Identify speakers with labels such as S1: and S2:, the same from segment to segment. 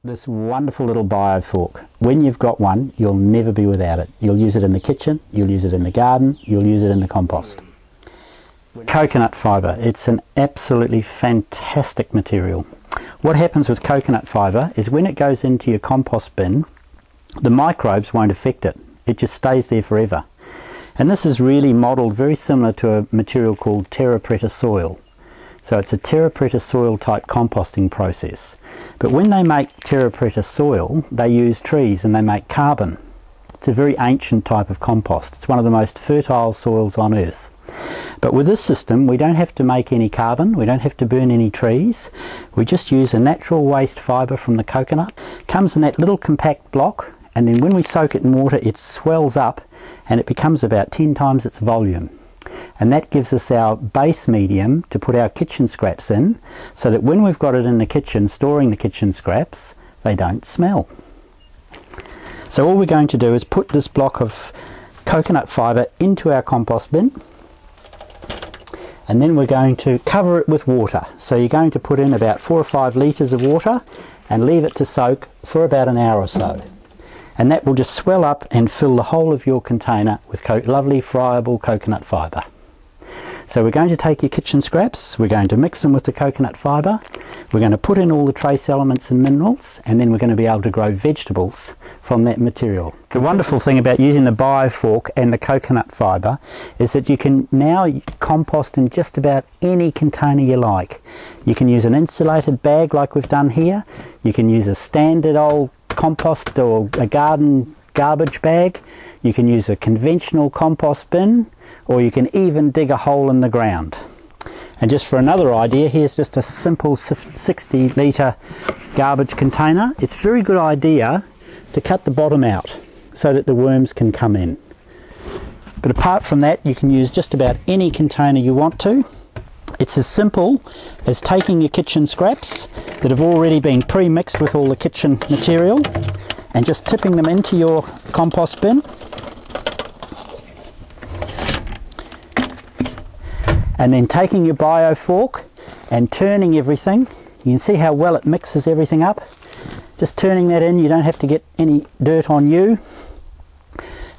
S1: This wonderful little BioFork. When you've got one, you'll never be without it. You'll use it in the kitchen, you'll use it in the garden, you'll use it in the compost. Coconut fibre. It's an absolutely fantastic material. What happens with coconut fibre is when it goes into your compost bin, the microbes won't affect it. It just stays there forever. And this is really modelled very similar to a material called terra preta soil. So it's a terra preta soil type composting process. But when they make terra preta soil, they use trees and they make carbon. It's a very ancient type of compost. It's one of the most fertile soils on earth. But with this system, we don't have to make any carbon, we don't have to burn any trees. We just use a natural waste fibre from the coconut. It comes in that little compact block, and then when we soak it in water, it swells up and it becomes about 10 times its volume. And that gives us our base medium to put our kitchen scraps in, so that when we've got it in the kitchen, storing the kitchen scraps, they don't smell. So all we're going to do is put this block of coconut fibre into our compost bin, and then we're going to cover it with water. So you're going to put in about 4 or 5 litres of water and leave it to soak for about an hour or so. And that will just swell up and fill the whole of your container with lovely friable coconut fibre. So we're going to take your kitchen scraps, we're going to mix them with the coconut fibre, we're going to put in all the trace elements and minerals, and then we're going to be able to grow vegetables from that material. The wonderful thing about using the BioFork and the coconut fibre is that you can now compost in just about any container you like. You can use an insulated bag like we've done here, you can use a standard old compost or a garden garbage bag, you can use a conventional compost bin, or you can even dig a hole in the ground. And just for another idea, here's just a simple 60 litre garbage container. It's a very good idea to cut the bottom out so that the worms can come in. But apart from that, you can use just about any container you want to. It's as simple as taking your kitchen scraps that have already been pre-mixed with all the kitchen material and just tipping them into your compost bin. And then taking your BioFork and turning everything. You can see how well it mixes everything up. Just turning that in, you don't have to get any dirt on you.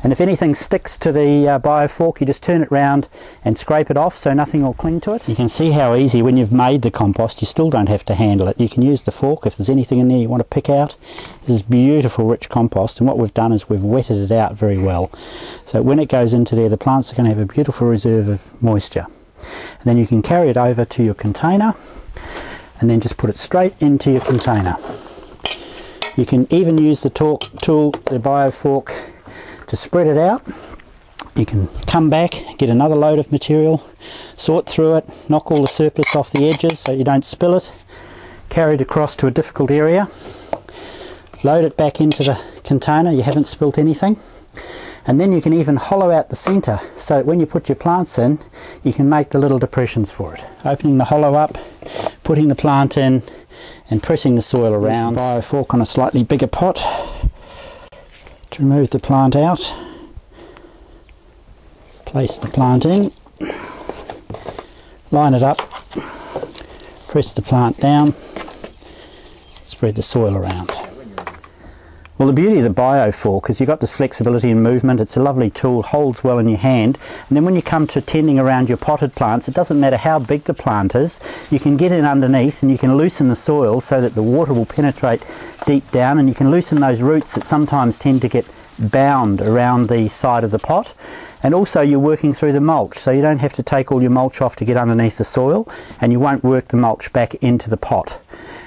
S1: And if anything sticks to the BioFork, you just turn it round and scrape it off so nothing will cling to it. You can see how easy, when you've made the compost, you still don't have to handle it. You can use the fork if there's anything in there you want to pick out. This is beautiful rich compost, and what we've done is we've wetted it out very well. So when it goes into there, the plants are going to have a beautiful reserve of moisture. And then you can carry it over to your container and then just put it straight into your container. You can even use the tool, the BioFork, to spread it out. You can come back, get another load of material, sort through it, knock all the surplus off the edges so you don't spill it, carry it across to a difficult area, load it back into the container, you haven't spilt anything. And then you can even hollow out the centre so that when you put your plants in, you can make the little depressions for it. Opening the hollow up, putting the plant in, and pressing the soil around. Use the BioFork on a slightly bigger pot to remove the plant out. Place the plant in, line it up, press the plant down, spread the soil around. Well, the beauty of the BioFork is you've got this flexibility and movement. It's a lovely tool, holds well in your hand, and then when you come to tending around your potted plants, it doesn't matter how big the plant is, you can get in underneath and you can loosen the soil so that the water will penetrate deep down, and you can loosen those roots that sometimes tend to get bound around the side of the pot. And also you're working through the mulch, so you don't have to take all your mulch off to get underneath the soil, and you won't work the mulch back into the pot.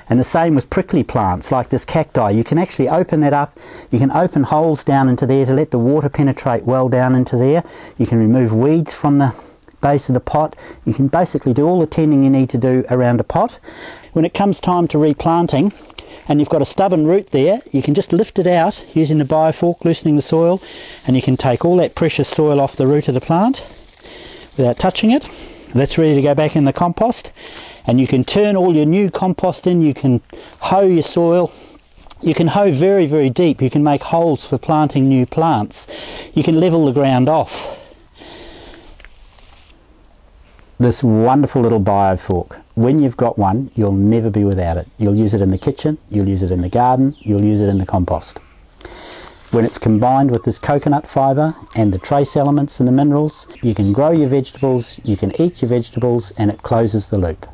S1: And the same with prickly plants like this cacti. You can actually open that up, you can open holes down into there to let the water penetrate well down into there. You can remove weeds from the base of the pot. You can basically do all the tending you need to do around a pot. When it comes time to replanting, and you've got a stubborn root there, you can just lift it out using the BioFork, loosening the soil, and you can take all that precious soil off the root of the plant without touching it. That's ready to go back in the compost. And you can turn all your new compost in, you can hoe your soil, you can hoe very, very deep, you can make holes for planting new plants, you can level the ground off. This wonderful little BioFork. when you've got one, you'll never be without it. You'll use it in the kitchen, you'll use it in the garden, you'll use it in the compost. When it's combined with this coconut fibre and the trace elements and the minerals, you can grow your vegetables, you can eat your vegetables, and it closes the loop.